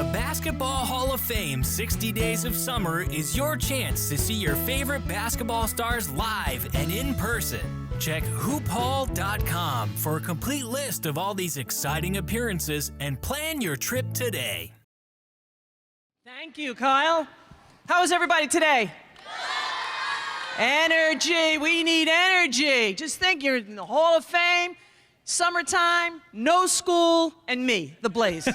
The Basketball Hall of Fame 60 Days of Summer is your chance to see your favorite basketball stars live and in person. Check hoophall.com for a complete list of all these exciting appearances and plan your trip today. Thank you, Kyle. How is everybody today? Energy. We need energy. Just think you're in the Hall of Fame, summertime, no school, and me, the Blaze.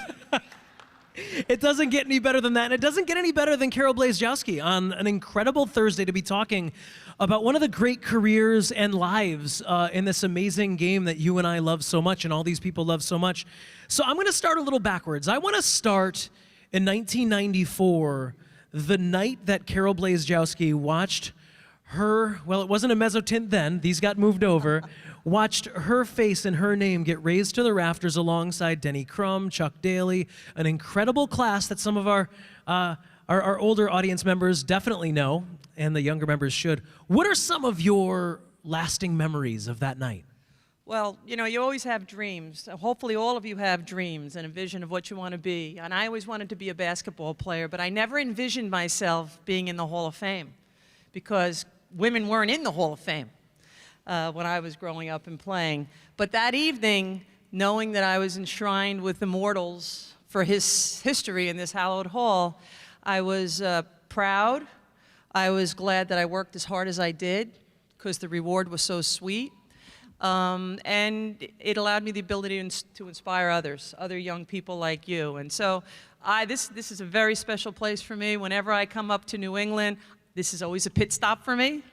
It doesn't get any better than that, and it doesn't get any better than Carol Blazejowski on an incredible Thursday to be talking about one of the great careers and lives in this amazing game that you and I love so much and all these people love so much. So I'm going to start a little backwards. I want to start in 1994, the night that Carol Blazejowski watched her, well, it wasn't a mezzotint then, these got moved over, watched her face and her name get raised to the rafters alongside Denny Crum, Chuck Daly, an incredible class that some of our older audience members definitely know, and the younger members should. What are some of your lasting memories of that night? Well, you know, you always have dreams. Hopefully all of you have dreams and a vision of what you want to be. And I always wanted to be a basketball player, but I never envisioned myself being in the Hall of Fame because women weren't in the Hall of Fame when I was growing up and playing. But that evening, knowing that I was enshrined with immortals for his history in this hallowed hall, I was proud. I was glad that I worked as hard as I did because the reward was so sweet. And it allowed me the ability to inspire others, other young people like you. And so this is a very special place for me. Whenever I come up to New England, this is always a pit stop for me.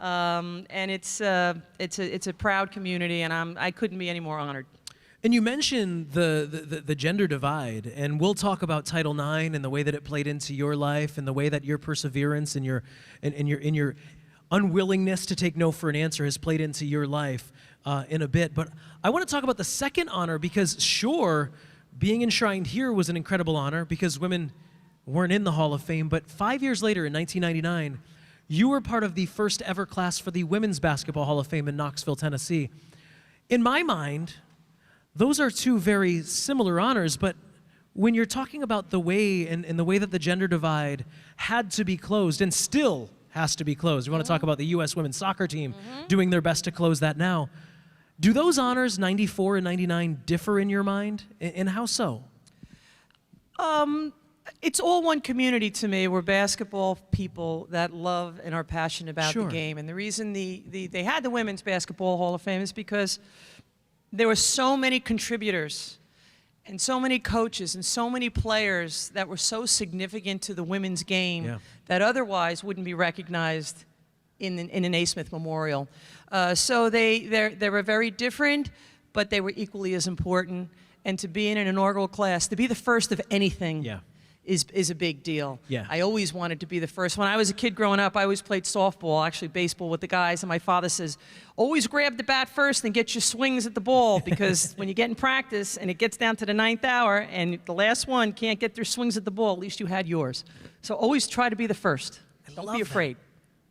And it's a proud community, and I couldn't be any more honored. And you mentioned the gender divide, and we'll talk about Title IX and the way that it played into your life and the way that your perseverance and your unwillingness to take no for an answer has played into your life in a bit. But I want to talk about the second honor because, sure, being enshrined here was an incredible honor because women weren't in the Hall of Fame. But 5 years later, in 1999, you were part of the first ever class for the Women's Basketball Hall of Fame in Knoxville, Tennessee. In my mind, those are two very similar honors, but when you're talking about the way and the way that the gender divide had to be closed and still has to be closed, we want to talk about the U.S. women's soccer team doing their best to close that now. Do those honors, 94 and 99, differ in your mind? And how so? It's all one community to me. We're basketball people that love and are passionate about the game. And the reason they had the Women's Basketball Hall of Fame is because there were so many contributors and so many coaches and so many players that were so significant to the women's game that otherwise wouldn't be recognized in an Naismith Memorial. So they were very different, but they were equally as important. And to be in an inaugural class, to be the first of anything is a big deal. I always wanted to be the first. When I was a kid growing up, I always played softball, actually baseball with the guys, and my father says, always grab the bat first and get your swings at the ball, because when you get in practice and it gets down to the 9th hour and the last one can't get their swings at the ball, at least you had yours. So always try to be the first. Don't be afraid.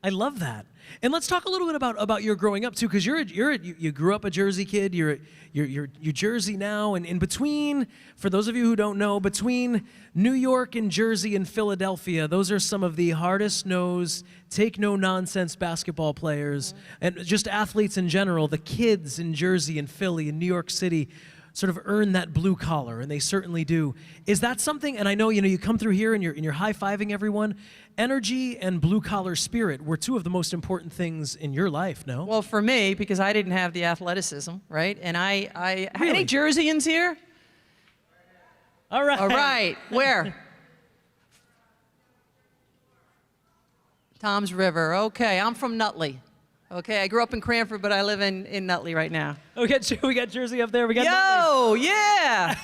I love that. And let's talk a little bit about your growing up too, because you grew up a Jersey kid. You're Jersey now, and in between, for those of you who don't know, between New York and Jersey and Philadelphia, those are some of the hardest nosed, take no nonsense basketball players, and just athletes in general. The kids in Jersey and Philly and New York City sort of earn that blue collar, and they certainly do. Is that something, and I know you come through here and you're high-fiving everyone, energy and blue collar spirit were two of the most important things in your life, no? Well, for me, because I didn't have the athleticism, right? And really? Any Jerseyans here? All right. All right, where? Tom's River, okay, I'm from Nutley. Okay, I grew up in Cranford, but I live in Nutley right now. We got Jersey up there. We got Nutley. Yeah.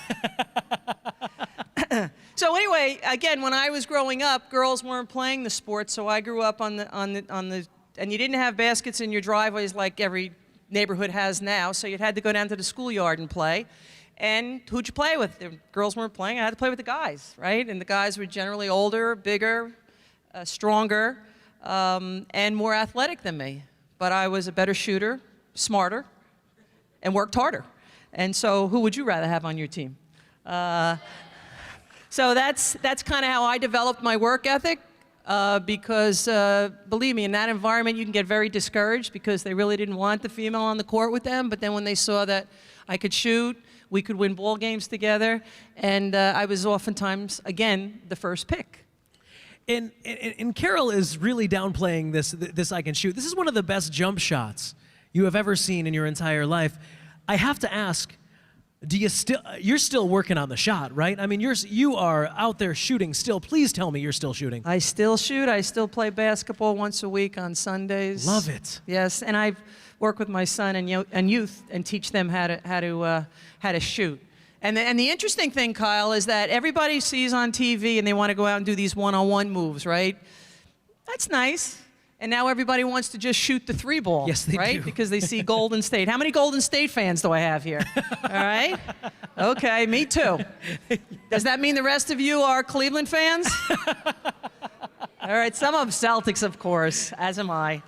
So anyway, again, when I was growing up, girls weren't playing the sport, so I grew up on the, and you didn't have baskets in your driveways like every neighborhood has now, so you had to go down to the schoolyard and play. And who'd you play with? If girls weren't playing, I had to play with the guys, right? And the guys were generally older, bigger, stronger, and more athletic than me. But I was a better shooter, smarter, and worked harder. And so who would you rather have on your team? So that's kind of how I developed my work ethic. Because believe me, in that environment, you can get very discouraged because they really didn't want the female on the court with them. But then when they saw that I could shoot, we could win ball games together, and I was oftentimes, again, the first pick. And Carol is really downplaying this I can shoot. This is one of the best jump shots you have ever seen in your entire life. I have to ask, you're still working on the shot, right? I mean, you are out there shooting still. Please tell me you're still shooting. I still shoot. I still play basketball once a week on Sundays. Love it. Yes, and I work with my son and youth and teach them how to shoot. And the interesting thing, Kyle, is that everybody sees on TV and they want to go out and do these one-on-one moves, right? That's nice. And now everybody wants to just shoot the three ball, yes, they right? do. Because they see Golden State. How many Golden State fans do I have here? All right? Okay, me too. Does that mean the rest of you are Cleveland fans? All right, some of Celtics, of course, as am I.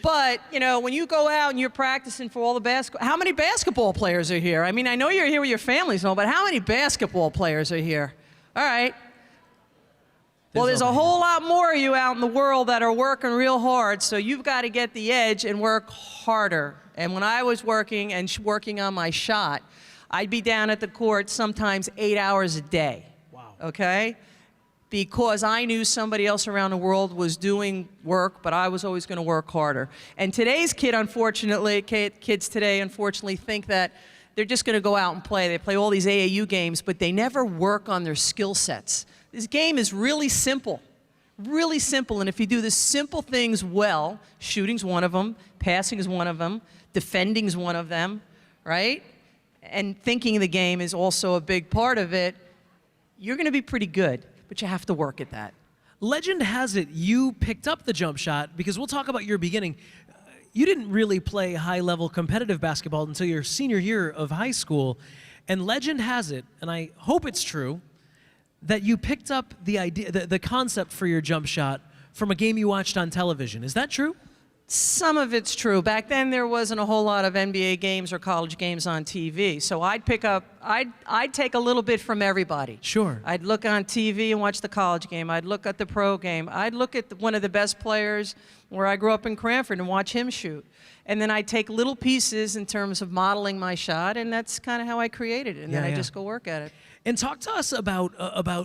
But, you know, when you go out and you're practicing for all the basketball, how many basketball players are here? I mean, I know you're here with your families and all, but how many basketball players are here? All right. Well, there's a whole lot more of you out in the world that are working real hard, so you've got to get the edge and work harder. And when I was working on my shot, I'd be down at the court sometimes 8 hours a day. Wow. Okay? Because I knew somebody else around the world was doing work, but I was always going to work harder. And today's kids today, unfortunately, think that they're just going to go out and play. They play all these AAU games, but they never work on their skill sets. This game is really simple, and if you do the simple things well, shooting's one of them, passing is one of them, defending's one of them, right? And thinking the game is also a big part of it. You're going to be pretty good, but you have to work at that. Legend has it you picked up the jump shot, because we'll talk about your beginning. You didn't really play high-level competitive basketball until your senior year of high school, and legend has it, and I hope it's true, that you picked up the idea, the concept for your jump shot from a game you watched on television. Is that true? Some of it's true. Back then, there wasn't a whole lot of NBA games or college games on TV. So I'd take a little bit from everybody. Sure. I'd look on TV and watch the college game. I'd look at the pro game. I'd look at one of the best players where I grew up in Cranford and watch him shoot. And then I'd take little pieces in terms of modeling my shot, and that's kind of how I created it. And then I just go work at it. And talk to us about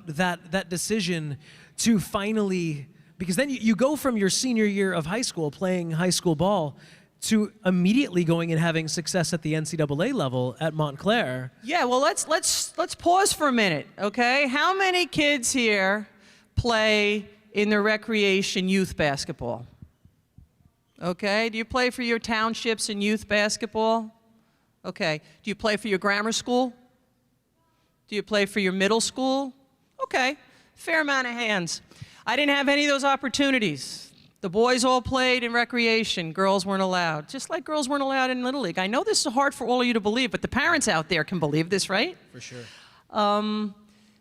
that decision to finally, because then you go from your senior year of high school playing high school ball to immediately going and having success at the NCAA level at Montclair. Yeah, well, let's pause for a minute, okay? How many kids here play in the recreation youth basketball? Okay, do you play for your townships in youth basketball? Okay, do you play for your grammar school? Do you play for your middle school? Okay, fair amount of hands. I didn't have any of those opportunities. The boys all played in recreation. Girls weren't allowed, just like girls weren't allowed in Little League. I know this is hard for all of you to believe, but the parents out there can believe this, right? For sure.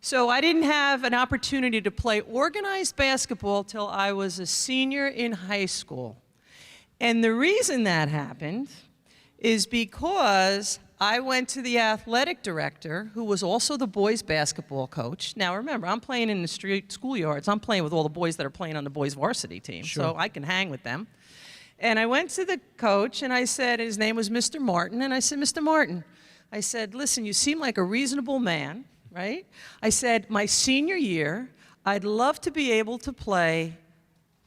So I didn't have an opportunity to play organized basketball till I was a senior in high school. And the reason that happened is because I went to the athletic director, who was also the boys' basketball coach. Now, remember, I'm playing in the street schoolyards. I'm playing with all the boys that are playing on the boys' varsity team, so I can hang with them. And I went to the coach, and I said, his name was Mr. Martin, and I said, Mr. Martin, I said, listen, you seem like a reasonable man, right? I said, my senior year, I'd love to be able to play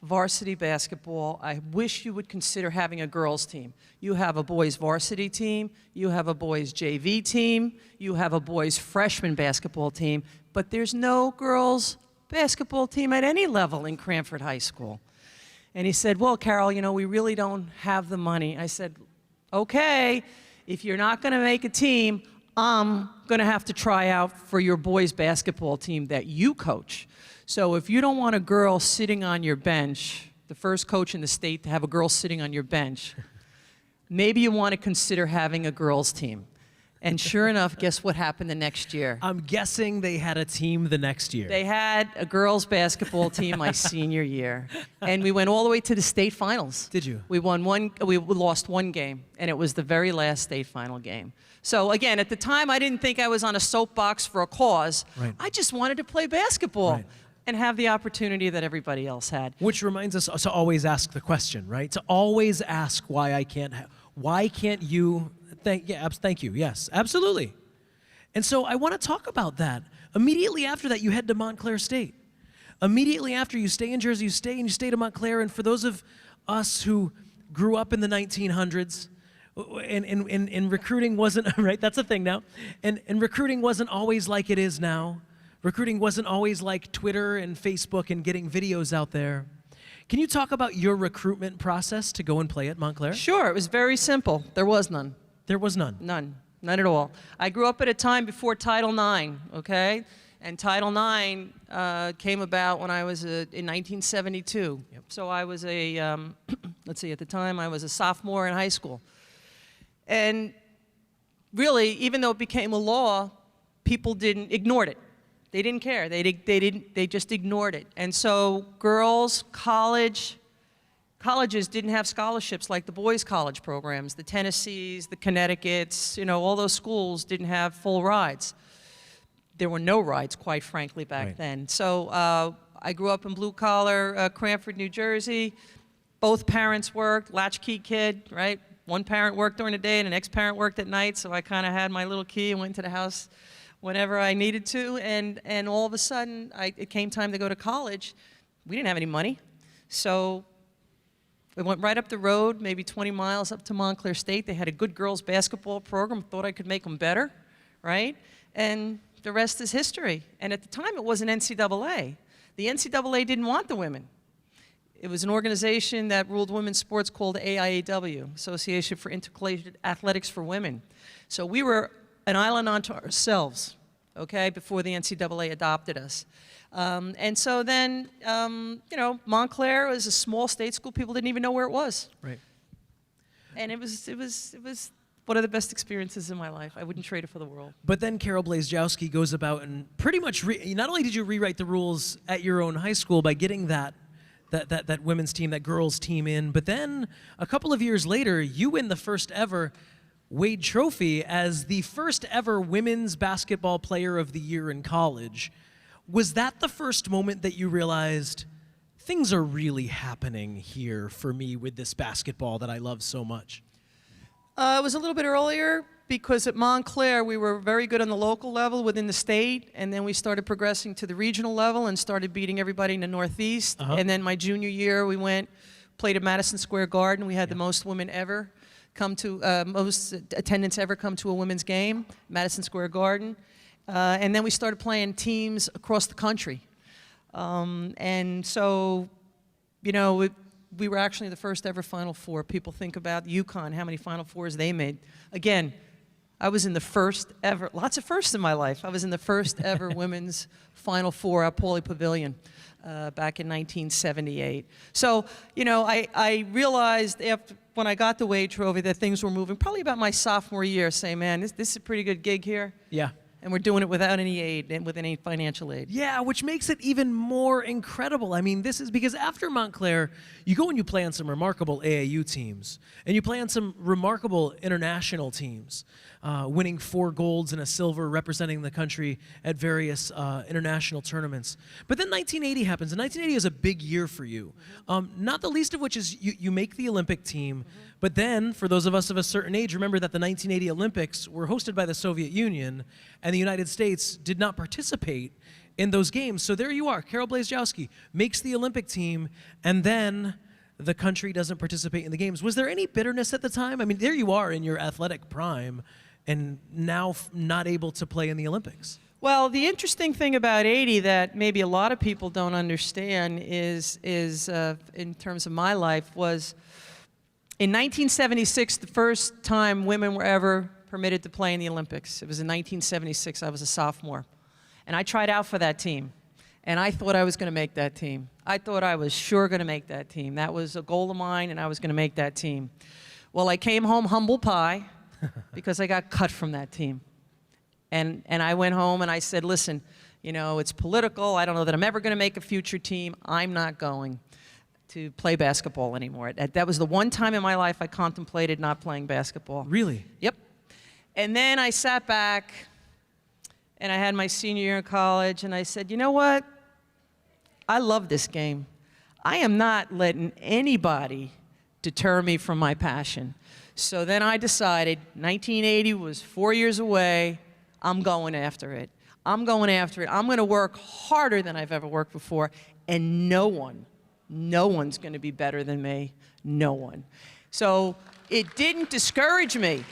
varsity basketball. I wish you would consider having a girls' team. You have a boys' varsity team, you have a boys' JV team, you have a boys' freshman basketball team, but there's no girls' basketball team at any level in Cranford High School. And he said, well, Carol, you know, we really don't have the money. I said, okay, if you're not gonna make a team, I'm gonna have to try out for your boys' basketball team that you coach. So if you don't want a girl sitting on your bench, the first coach in the state to have a girl sitting on your bench, maybe you want to consider having a girls' team. And sure enough, guess what happened the next year? I'm guessing they had a team the next year. They had a girls' basketball team my senior year. And we went all the way to the state finals. Did you? We lost one game, and it was the very last state final game. So again, at the time, I didn't think I was on a soapbox for a cause. Right. I just wanted to play basketball. Right. And have the opportunity that everybody else had. Which reminds us to always ask the question, right? To always ask why can't you? Thank you. Yes, absolutely. And so I want to talk about that. Immediately after that, you head to Montclair State. Immediately after, you stay in Jersey, you stay to Montclair. And for those of us who grew up in the 1900s, and recruiting wasn't, right, that's a thing now. And recruiting wasn't always like it is now. Recruiting wasn't always like Twitter and Facebook and getting videos out there. Can you talk about your recruitment process to go and play at Montclair? Sure, it was very simple. There was none. There was none? None at all. I grew up at a time before Title IX, okay? And Title IX came about when I was in 1972. Yep. So I was let's see, at the time I was a sophomore in high school. And really, even though it became a law, people ignored it. They didn't care. They just ignored it. And so girls, colleges didn't have scholarships like the boys' college programs. The Tennessees, the Connecticuts, all those schools didn't have full rides. There were no rides, quite frankly, back then. So I grew up in blue-collar Cranford, New Jersey. Both parents worked, latchkey kid, right? One parent worked during the day and the next parent worked at night, so I kind of had my little key and went to the house whenever I needed to, and all of a sudden, it came time to go to college. We didn't have any money, so we went right up the road, maybe 20 miles up to Montclair State. They had a good girls' basketball program, thought I could make them better, right? And the rest is history. And at the time, it wasn't NCAA. The NCAA didn't want the women. It was an organization that ruled women's sports called AIAW, Association for Intercollegiate Athletics for Women. So we were an island unto ourselves, okay, before the NCAA adopted us. And so then, Montclair was a small state school. People didn't even know where it was. Right. And it was one of the best experiences in my life. I wouldn't trade it for the world. But then Carol Blazejowski goes about and pretty much, not only did you rewrite the rules at your own high school by getting that women's team, that girls team in, but then a couple of years later, you win the first ever Wade Trophy as the first ever women's basketball player of the year in college. Was that the first moment that you realized things are really happening here for me with this basketball that I love so much? It was a little bit earlier because at Montclair we were very good on the local level within the state, and then we started progressing to the regional level and started beating everybody in the Northeast. And then my junior year we played at Madison Square Garden. We had the most women ever come to, most attendance ever come to a women's game, Madison Square Garden. And then we started playing teams across the country. And so, we were actually the first ever Final Four. People think about UConn, how many Final Fours they made. Again, I was in the first ever, lots of firsts in my life. I was in the first ever women's Final Four at Pauley Pavilion back in 1978. So, I realized when I got the Wade Trophy that things were moving, probably about my sophomore year, saying, man, this is a pretty good gig here. Yeah. And we're doing it without any aid and with any financial aid. Yeah, which makes it even more incredible. I mean, this is because after Montclair, you go and you play on some remarkable AAU teams, and you play on some remarkable international teams, winning 4 golds and a silver, representing the country at various international tournaments. But then 1980 happens, and 1980 is a big year for you. Not the least of which is you make the Olympic team, but then, for those of us of a certain age, remember that the 1980 Olympics were hosted by the Soviet Union, and the United States did not participate in those games. So there you are, Carol Blazejowski makes the Olympic team, and then the country doesn't participate in the games. Was there any bitterness at the time? I mean, there you are in your athletic prime, and now not able to play in the Olympics. Well, the interesting thing about 80 that maybe a lot of people don't understand is in terms of my life, was in 1976, the first time women were ever permitted to play in the Olympics. It was in 1976. I was a sophomore. And I tried out for that team. And I thought I was going to make that team. I thought I was sure going to make that team. That was a goal of mine, and I was going to make that team. Well, I came home humble pie, because I got cut from that team. And I went home and I said, listen, you know, it's political. I don't know that I'm ever going to make a future team. I'm not going to play basketball anymore. That was the one time in my life I contemplated not playing basketball. Really? Yep. And then I sat back and I had my senior year in college and I said, you know what? I love this game. I am not letting anybody deter me from my passion. So then I decided 1980 was 4 years away. I'm going after it. I'm going after it. I'm going to work harder than I've ever worked before. And no one's going to be better than me. No one. So it didn't discourage me.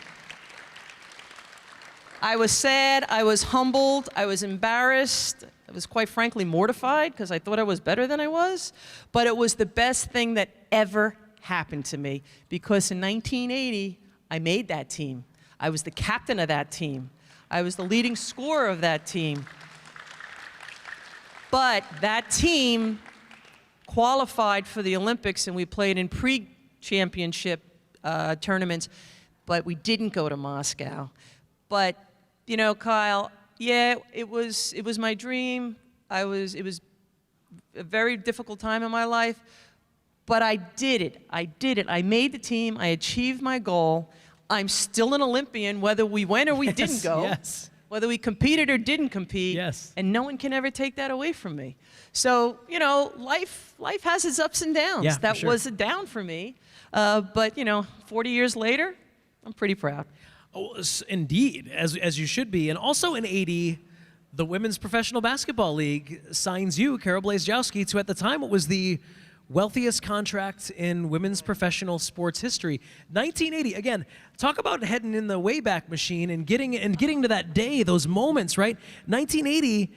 I was sad. I was humbled. I was embarrassed. I was quite frankly mortified because I thought I was better than I was. But it was the best thing that ever happened to me because in 1980, I made that team. I was the captain of that team. I was the leading scorer of that team. But that team qualified for the Olympics, and we played in pre-championship tournaments, but we didn't go to Moscow. But, you know, Kyle, yeah, it was my dream. It was a very difficult time in my life, but I did it. I did it. I made the team. I achieved my goal. I'm still an Olympian, whether we went or we didn't go. Yes. Whether we competed or didn't compete. Yes. And no one can ever take that away from me. So, you know, life has its ups and downs. Yeah, that for sure. was a down for me. But, you know, 40 years later, I'm pretty proud. Oh, indeed, as you should be. And also in 80, the Women's Professional Basketball League signs you, Carol Blazejowski, to at the time what was the wealthiest contract in women's professional sports history. 1980, again, talk about heading in the Wayback Machine and getting to that day, those moments, right? 1980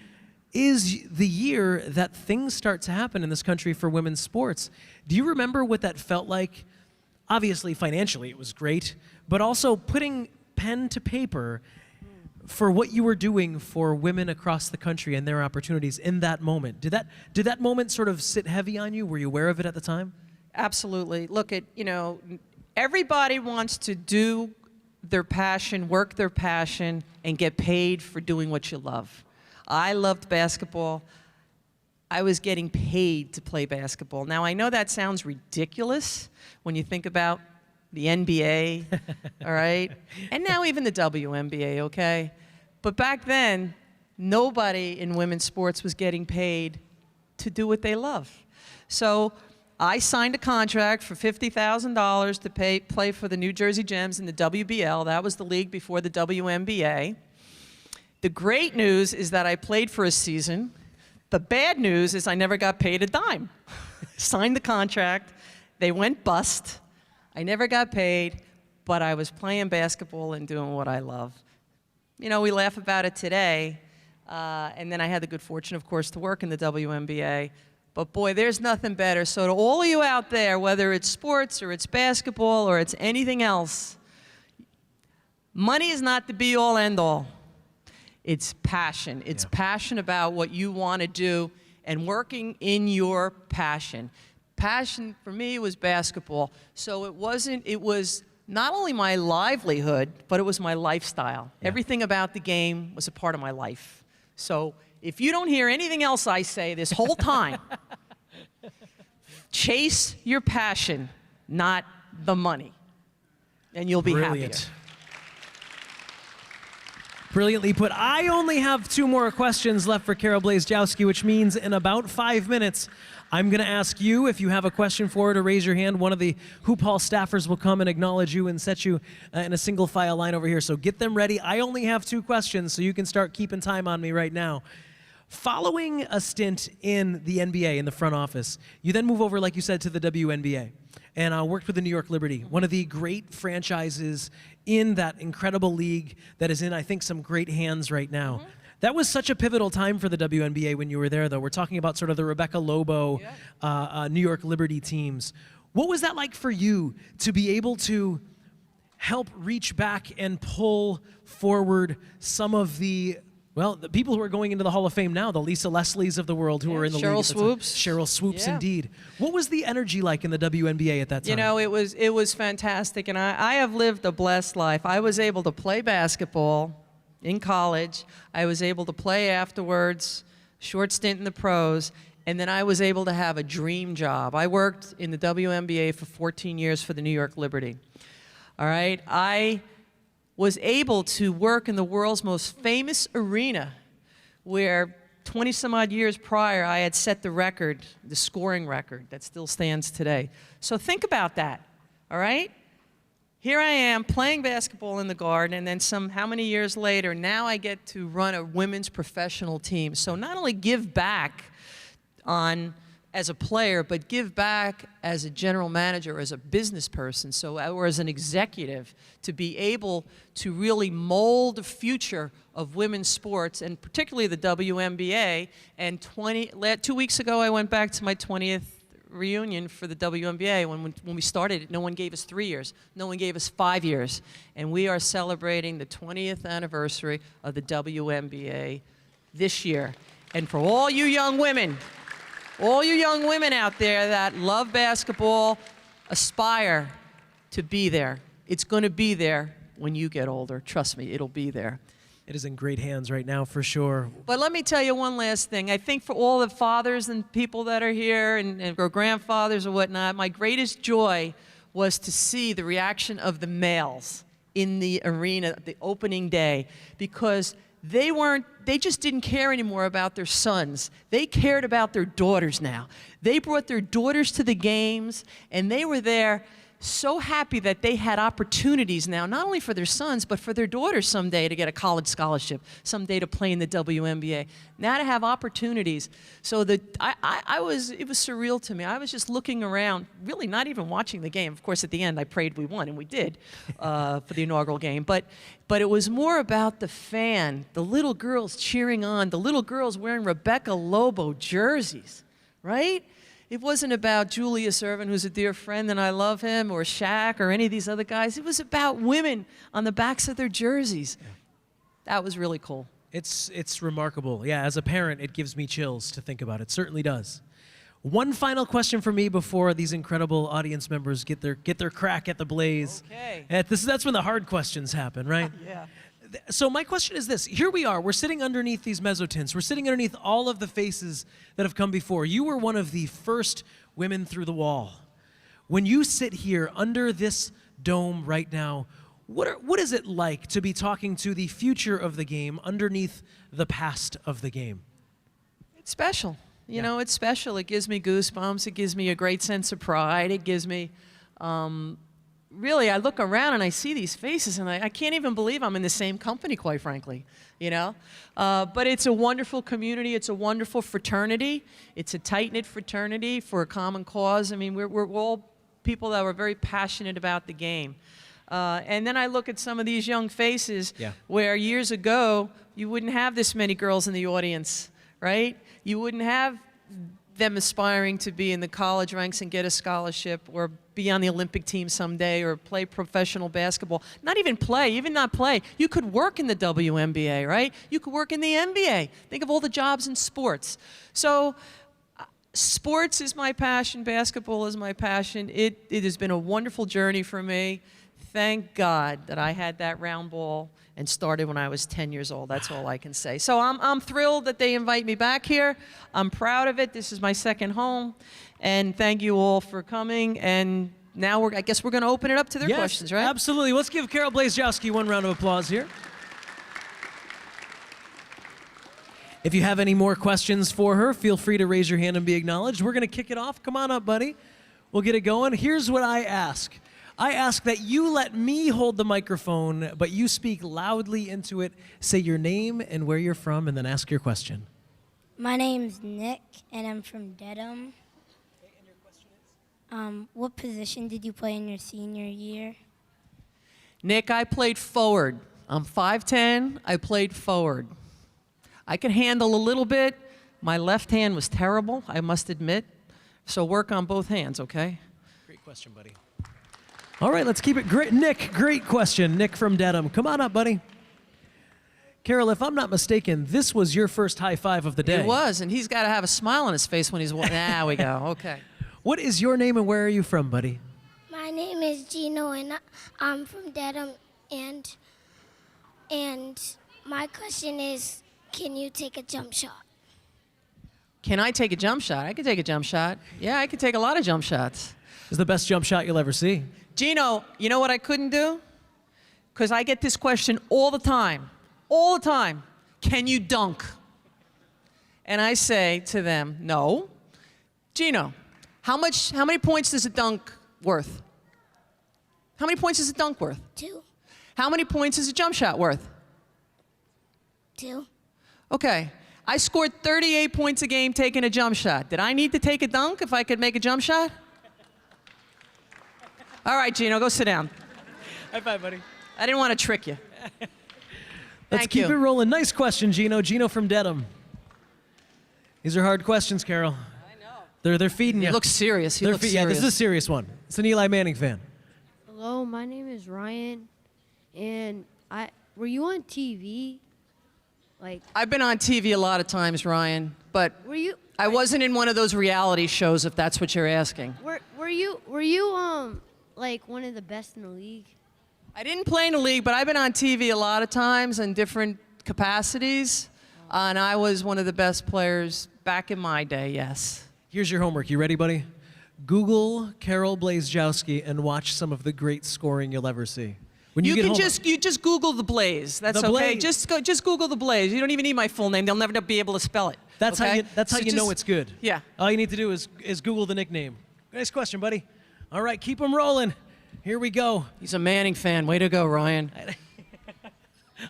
is the year that things start to happen in this country for women's sports. Do you remember what that felt like? Obviously, financially, it was great, but also putting pen to paper for what you were doing for women across the country and their opportunities in that moment. Did that moment sort of sit heavy on you? Were you aware of it at the time? Absolutely. Look, you know, everybody wants to do their passion, work their passion, and get paid for doing what you love. I loved basketball. I was getting paid to play basketball. Now, I know that sounds ridiculous when you think about the NBA, all right? And now even the WNBA, okay? But back then, nobody in women's sports was getting paid to do what they love. So I signed a contract for $50,000 to play for the New Jersey Gems in the WBL. That was the league before the WNBA. The great news is that I played for a season. The bad news is I never got paid a dime. Signed the contract. They went bust. I never got paid, but I was playing basketball and doing what I love. You know, we laugh about it today, and then I had the good fortune, of course, to work in the WNBA. But boy, there's nothing better. So to all of you out there, whether it's sports or it's basketball or it's anything else, money is not the be-all, end-all. It's passion. It's passion about what you want to do and working in your passion. Passion for me was basketball. So it was not only my livelihood, but it was my lifestyle. Yeah. Everything about the game was a part of my life. So if you don't hear anything else I say this whole time, chase your passion, not the money, and you'll be happier. Brilliantly put. I only have 2 more questions left for Carol Blazejowski, which means in about 5 minutes, I'm going to ask you if you have a question for her to raise your hand. One of the Hoop Hall staffers will come and acknowledge you and set you in a single file line over here. So get them ready. I only have 2 questions, so you can start keeping time on me right now. Following a stint in the NBA in the front office, you then move over, like you said, to the WNBA. And worked with the New York Liberty, one of the great franchises in that incredible league that is in, I think, some great hands right now. Mm-hmm. That was such a pivotal time for the WNBA when you were there, though. We're talking about sort of the Rebecca Lobo, New York Liberty teams. What was that like for you to be able to help reach back and pull forward some of the Well, the people who are going into the Hall of Fame now, the Lisa Leslies of the world who are in the league. Cheryl Swoops. Cheryl Swoops, Yeah. indeed. What was the energy like in the WNBA at that time? You know, it was fantastic, and I have lived a blessed life. I was able to play basketball in college. I was able to play afterwards, short stint in the pros, and then I was able to have a dream job. I worked in the WNBA for 14 years for the New York Liberty. All right? I was able to work in the world's most famous arena where 20-some-odd years prior I had set the record, the scoring record that still stands today. So think about that, all right? Here I am playing basketball in the Garden, and then how many years later, now I get to run a women's professional team. So not only give back as a player, but give back as a general manager, as a business person, or as an executive, to be able to really mold the future of women's sports, and particularly the WNBA. And 2 weeks ago, I went back to my 20th reunion for the WNBA. When we started it, no one gave us 3 years. No one gave us 5 years. And we are celebrating the 20th anniversary of the WNBA this year. And for all you young women out there that love basketball, aspire to be there. It's going to be there when you get older. Trust me, it'll be there. It is in great hands right now, for sure. But let me tell you one last thing. I think for all the fathers and people that are here or grandfathers or whatnot, my greatest joy was to see the reaction of the males in the arena the opening day, because they just didn't care anymore about their sons. They cared about their daughters now. They brought their daughters to the games, and they were there so happy that they had opportunities now, not only for their sons, but for their daughters someday to get a college scholarship, someday to play in the WNBA, now to have opportunities. So it was surreal to me. I was just looking around, really not even watching the game. Of course, at the end, I prayed we won, and we did for the inaugural game. But it was more about the fan, the little girls cheering on, the little girls wearing Rebecca Lobo jerseys, right? It wasn't about Julius Erving, who's a dear friend and I love him, or Shaq, or any of these other guys. It was about women on the backs of their jerseys. Yeah. That was really cool. It's remarkable. Yeah, as a parent, it gives me chills to think about. It certainly does. One final question for me before these incredible audience members get their crack at the Blaze. Okay. That's when the hard questions happen, right? Yeah. So my question is this. Here we are. We're sitting underneath these mezzotints. We're sitting underneath all of the faces that have come before. You were one of the first women through the wall. When you sit here under this dome right now, what is it like to be talking to the future of the game underneath the past of the game? It's special. You know, it's special. It gives me goosebumps. It gives me a great sense of pride. It gives me... really, I look around and I see these faces, and I can't even believe I'm in the same company, quite frankly, you know? But it's a wonderful community. It's a wonderful fraternity. It's a tight-knit fraternity for a common cause. I mean, we're all people that were very passionate about the game. And then I look at some of these young faces where years ago, you wouldn't have this many girls in the audience, right? You wouldn't have them aspiring to be in the college ranks and get a scholarship, or be on the Olympic team someday, or play professional basketball. Not even not play. You could work in the WNBA, right? You could work in the NBA. Think of all the jobs in sports. So sports is my passion. Basketball is my passion. It has been a wonderful journey for me. Thank God that I had that round ball and started when I was 10 years old. That's all I can say. So I'm thrilled that they invite me back here. I'm proud of it. This is my second home. And thank you all for coming. And now I guess we're going to open it up to their questions, right? Absolutely. Let's give Carol Blazejowski one round of applause here. If you have any more questions for her, feel free to raise your hand and be acknowledged. We're going to kick it off. Come on up, buddy. We'll get it going. Here's what I ask. I ask that you let me hold the microphone, but you speak loudly into it. Say your name and where you're from, and then ask your question. My name's Nick, and I'm from Dedham. Okay, and your question is? What position did you play in your senior year? Nick, I played forward. I'm 5'10". I played forward. I could handle a little bit. My left hand was terrible, I must admit. So work on both hands, okay? Great question, buddy. All right, let's keep it great. Nick, great question. Nick from Dedham. Come on up, buddy. Carol, if I'm not mistaken, this was your first high five of the day. It was, and he's got to have a smile on his face when he's. There we go. Okay. What is your name and where are you from, buddy? My name is Gino, and I'm from Dedham. And my question is, can you take a jump shot? Can I take a jump shot? I can take a jump shot. Yeah, I can take a lot of jump shots. It's the best jump shot you'll ever see. Gino, you know what I couldn't do? Because I get this question all the time. All the time. Can you dunk? And I say to them, no. Gino, how many points is a dunk worth? How many points is a dunk worth? 2. How many points is a jump shot worth? 2. Okay. I scored 38 points a game taking a jump shot. Did I need to take a dunk if I could make a jump shot? All right, Gino, go sit down. High five, buddy. I didn't want to trick you. Let's keep it rolling. Nice question, Gino. Gino from Dedham. These are hard questions, Carol. I know. They're feeding you. He looks serious. He looks serious. Yeah, this is a serious one. It's an Eli Manning fan. Hello, my name is Ryan, and were you on TV? Like, I've been on TV a lot of times, Ryan, but were you? I wasn't in one of those reality shows, if that's what you're asking. Were you like one of the best in the league? I didn't play in the league, but I've been on TV a lot of times in different capacities, and I was one of the best players back in my day, yes. Here's your homework. You ready, buddy? Google Carol Blazejowski and watch some of the great scoring you'll ever see. When you get home, you just Google the Blaze. That's The okay. Blaze. Just Google the Blaze. You don't even need my full name. They'll never be able to spell it. That's okay? how you know it's good. Yeah. All you need to do is Google the nickname. Nice question, buddy. All right, keep them rolling. Here we go. He's a Manning fan. Way to go, Ryan.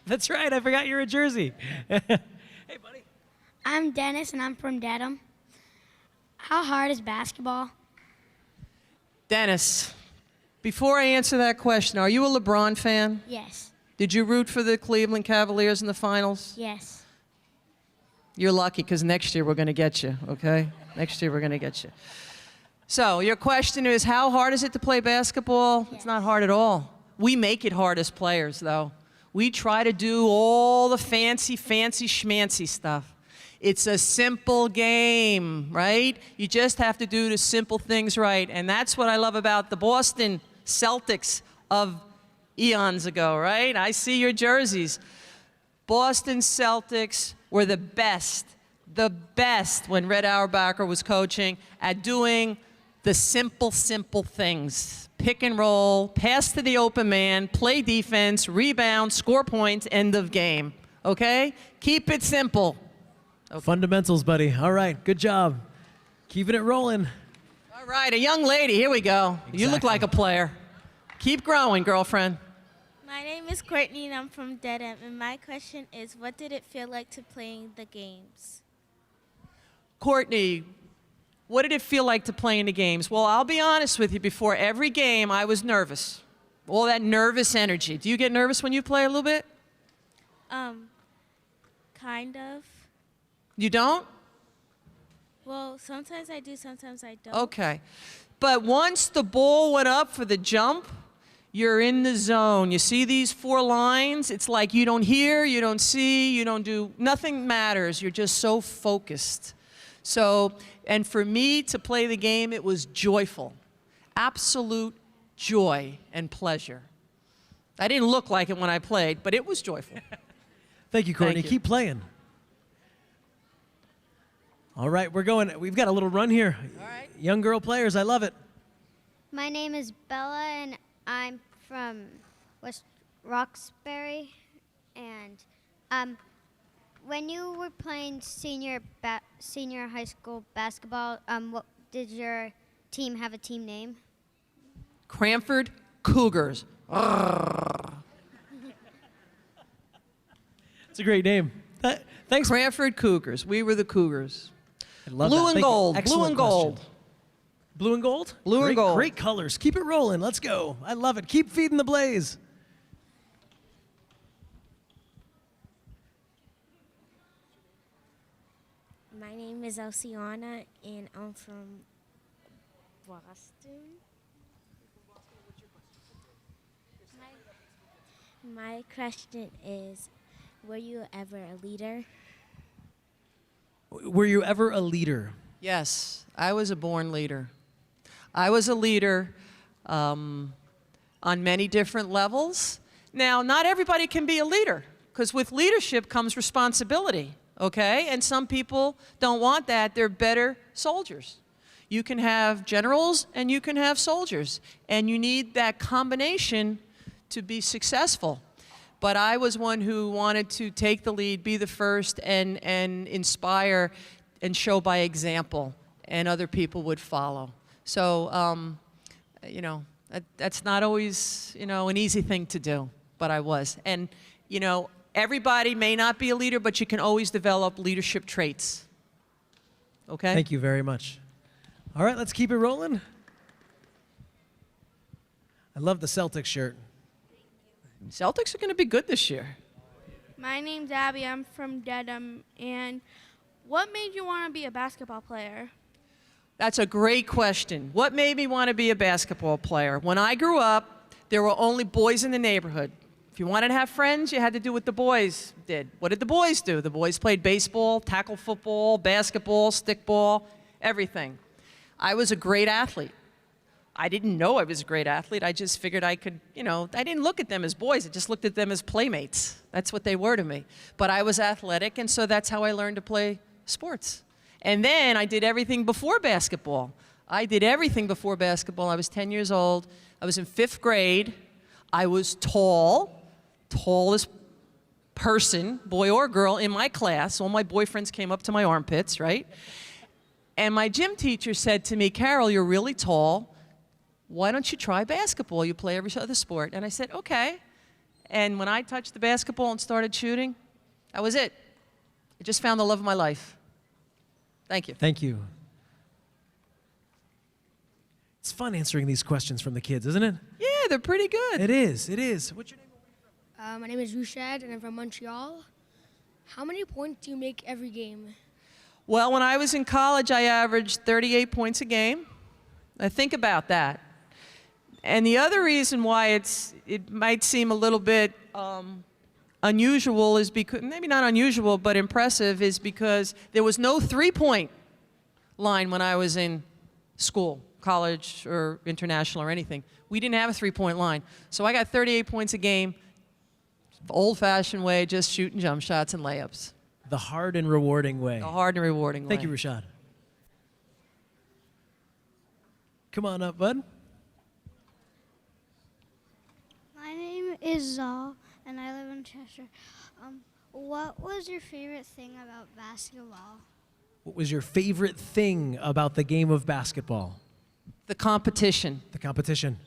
That's right. I forgot you're a Jersey. Hey, buddy. I'm Dennis, and I'm from Dedham. How hard is basketball? Dennis, before I answer that question, are you a LeBron fan? Yes. Did you root for the Cleveland Cavaliers in the finals? Yes. You're lucky, because next year we're going to get you, okay? Next year we're going to get you. So your question is, how hard is it to play basketball? Yes. It's not hard at all. We make it hard as players, though. We try to do all the fancy schmancy stuff. It's a simple game, right? You just have to do the simple things right. And that's what I love about the Boston Celtics of eons ago, right? I see your jerseys. Boston Celtics were the best when Red Auerbach was coaching at doing the simple things. Pick and roll, pass to the open man, play defense, rebound, score points, end of game. Okay? Keep it simple. Okay. Fundamentals, buddy. All right, good job. Keeping it rolling. All right, a young lady. Here we go. Exactly. You look like a player. Keep growing, girlfriend. My name is Courtney, and I'm from Dedham. And my question is, what did it feel like to play the games? Courtney, what did it feel like to play in the games? Well, I'll be honest with you. Before every game, I was nervous. All that nervous energy. Do you get nervous when you play a little bit? Kind of. You don't? Well, sometimes I do, sometimes I don't. Okay. But once the ball went up for the jump, you're in the zone. You see these 4 lines? It's like you don't hear, you don't see, you don't do, nothing matters. You're just so focused. So, and for me to play the game, it was joyful. Absolute joy and pleasure. I didn't look like it when I played, but it was joyful. Thank you, Courtney. Thank you. Keep playing. All right, we're going. We've got a little run here. All right. Young girl players, I love it. My name is Bella, and I'm from West Roxbury. And when you were playing senior high school basketball, what did your team have a team name? Cranford Cougars. It's a great name. Thanks. Cranford Cougars. We were the Cougars. I love Blue that. and Thank you. gold. Blue Excellent and gold. question. Blue and gold? Blue and Great, gold. Great colors. Keep it rolling. Let's go. I love it. Keep feeding the blaze. My name is Elsiana, and I'm from Boston. My question is, Were you ever a leader? Were you ever a leader? Yes, I was a born leader. I was a leader on many different levels. Now, not everybody can be a leader, because with leadership comes responsibility, okay? And some people don't want that. They're better soldiers. You can have generals and you can have soldiers, and you need that combination to be successful. But I was one who wanted to take the lead, be the first, and inspire and show by example, and other people would follow. So, you know, that's not always, you know, an easy thing to do, but I was. And, you know, everybody may not be a leader, but you can always develop leadership traits. Okay? Thank you very much. All right, let's keep it rolling. I love the Celtics shirt. Celtics are going to be good this year. My name's Abby. I'm from Dedham. And what made you want to be a basketball player? That's a great question. What made me want to be a basketball player? When I grew up, there were only boys in the neighborhood. If you wanted to have friends, you had to do what the boys did. What did the boys do? The boys played baseball, tackle football, basketball, stickball, everything. I was a great athlete. I didn't know I was a great athlete. I just figured I could, you know, I didn't look at them as boys. I just looked at them as playmates. That's what they were to me. But I was athletic, and so that's how I learned to play sports. And then I did everything before basketball. I did everything before basketball. I was 10 years old. I was in 5th grade. I was tallest person, boy or girl, in my class. All my boyfriends came up to my armpits, right? And my gym teacher said to me, Carol, you're really tall. Why don't you try basketball? You play every other sport. And I said, okay. And when I touched the basketball and started shooting, that was it. I just found the love of my life. Thank you. Thank you. It's fun answering these questions from the kids, isn't it? Yeah, they're pretty good. It is. It is. What's your name? My name is Rushad, and I'm from Montreal. How many points do you make every game? Well, when I was in college, I averaged 38 points a game. Now, think about that. And the other reason why it might seem a little bit unusual is because, maybe not unusual, but impressive, is because there was no three-point line when I was in school, college or international or anything. We didn't have a three-point line. So I got 38 points a game, old-fashioned way, just shooting jump shots and layups. The hard and rewarding way. The hard and rewarding way. Thank you, Rashad. Come on up, bud. My name is Zal, and I live in Cheshire. What was your favorite thing about basketball? What was your favorite thing about the game of basketball? The competition. The competition.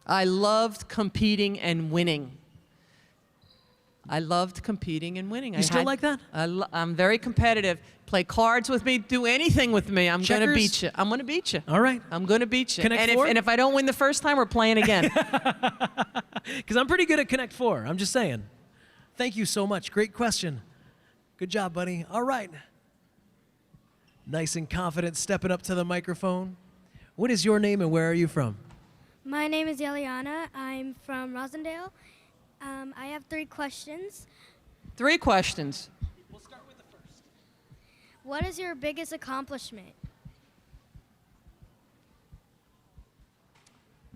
I loved competing and winning. I loved competing and winning. You still like that? I'm very competitive. Play cards with me. Do anything with me. I'm going to beat you. I'm going to beat you. All right. I'm going to beat you. Connect Four? And if I don't win the first time, we're playing again. Because I'm pretty good at Connect Four. I'm just saying. Thank you so much. Great question. Good job, buddy. All right. Nice and confident stepping up to the microphone. What is your name and where are you from? My name is Eliana. I'm from Rosendale. I have 3 questions. 3 questions. We'll start with the first. What is your biggest accomplishment?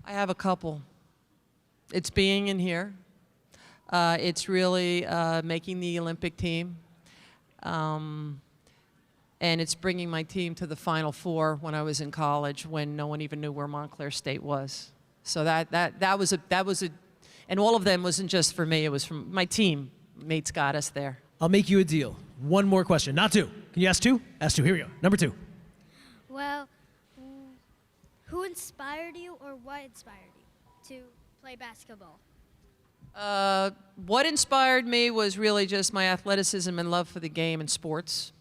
I have a couple. It's being in here. It's really making the Olympic team. And it's bringing my team to the Final Four when I was in college, when no one even knew where Montclair State was. So that was a, and all of them wasn't just for me, it was from my team. Mates got us there. I'll make you a deal. One more question, not 2. Can you ask 2? Ask 2, here we go. Number 2. Well, who inspired you or what inspired you to play basketball? What inspired me was really just my athleticism and love for the game and sports.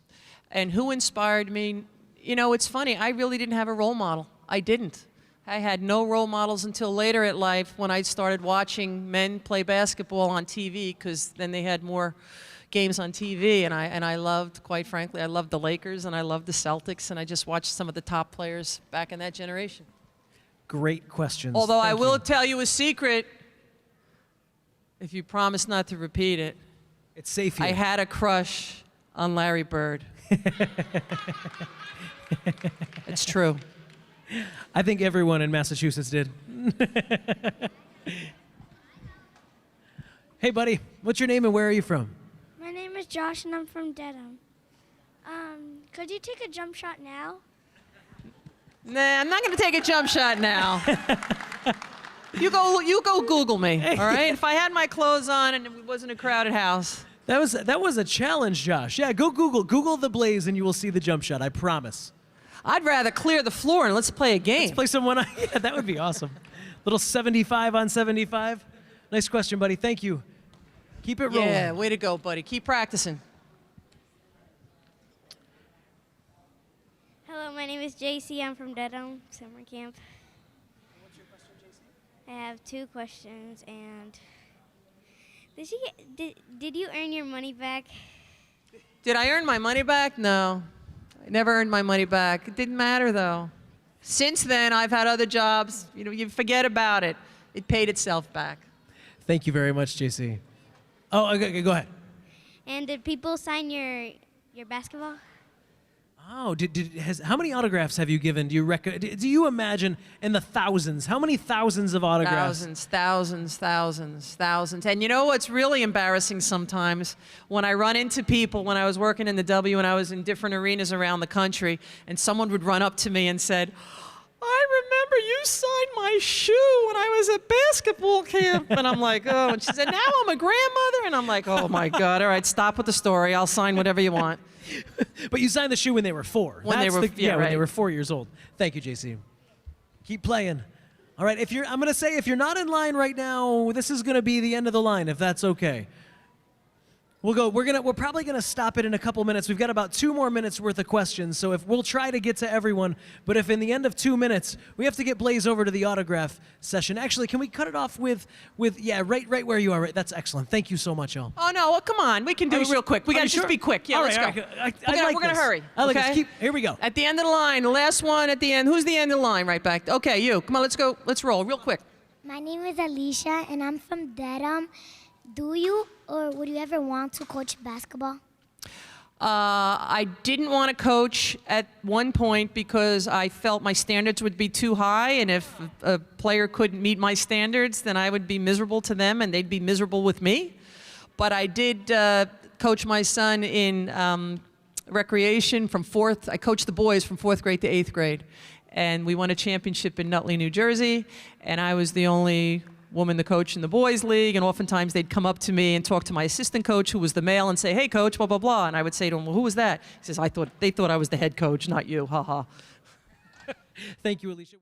And who inspired me? You know, it's funny, I really didn't have a role model. I didn't. I had no role models until later in life when I started watching men play basketball on TV, because then they had more games on TV, and I loved, quite frankly, I loved the Lakers and I loved the Celtics, and I just watched some of the top players back in that generation. Great questions. Although I Thank will you. tell you a secret, if you promise not to repeat it. It's safe here. I had a crush on Larry Bird. It's true. I think everyone in Massachusetts did. Hey, buddy, what's your name and where are you from? My name is Josh and I'm from Dedham. Could you take a jump shot now? Nah, I'm not going to take a jump shot now. You go Google me, all right? If I had my clothes on and it wasn't a crowded house. That was a challenge, Josh. Yeah, go Google the Blaze and you will see the jump shot, I promise. I'd rather clear the floor and let's play a game. Let's play someone. Yeah, that would be awesome. Little 75 on 75. Nice question, buddy. Thank you. Keep it rolling. Yeah, way to go, buddy. Keep practicing. Hello, my name is JC. I'm from Dedham Summer Camp. What's your question, JC? I have 2 questions, and did you earn your money back? Did I earn my money back? No. I never earned my money back. It didn't matter, though. Since then, I've had other jobs. You know, you forget about it. It paid itself back. Thank you very much, JC. Oh, okay, go ahead. And did people sign your basketball? Oh, how many autographs have you given? Do you imagine in the thousands? How many thousands of autographs? Thousands. And you know what's really embarrassing sometimes? When I run into people, when I was working in the W and I was in different arenas around the country, and someone would run up to me and said, I remember you signed my shoe when I was at basketball camp. And I'm like, oh. And she said, now I'm a grandmother. And I'm like, oh, my God. All right, stop with the story. I'll sign whatever you want. But you signed the shoe when they were 4. When they were, when they were 4 years old. Thank you, JC. Keep playing. All right, I'm going to say if you're not in line right now, this is going to be the end of the line, if that's okay. We're probably gonna stop it in a couple minutes. We've got about 2 more minutes worth of questions, so we'll try to get to everyone, but if in the end of 2 minutes, we have to get Blaze over to the autograph session. Actually, can we cut it off with yeah, right where you are. Right, that's excellent. Thank you so much, y'all. Oh, no, well, come on. We can do it real quick. We gotta just be quick. Yeah, all let's right, go. We're gonna hurry. I like okay? this. Here we go. At the end of the line, the last one at the end. Who's the end of the line right back? Okay, you. Come on, let's go. Let's roll real quick. My name is Alicia and I'm from Dedham. Do you or would you ever want to coach basketball? I didn't want to coach at one point because I felt my standards would be too high, and if a player couldn't meet my standards, then I would be miserable to them and they'd be miserable with me. But I did coach my son in recreation from 4th. I coached the boys from 4th grade to 8th grade. And we won a championship in Nutley, New Jersey, and I was the only woman to coach in the boys' league, and oftentimes they'd come up to me and talk to my assistant coach, who was the male, and say, hey, coach, blah, blah, blah. And I would say to him, well, who was that? He says, they thought I was the head coach, not you, ha ha. Thank you, Alicia.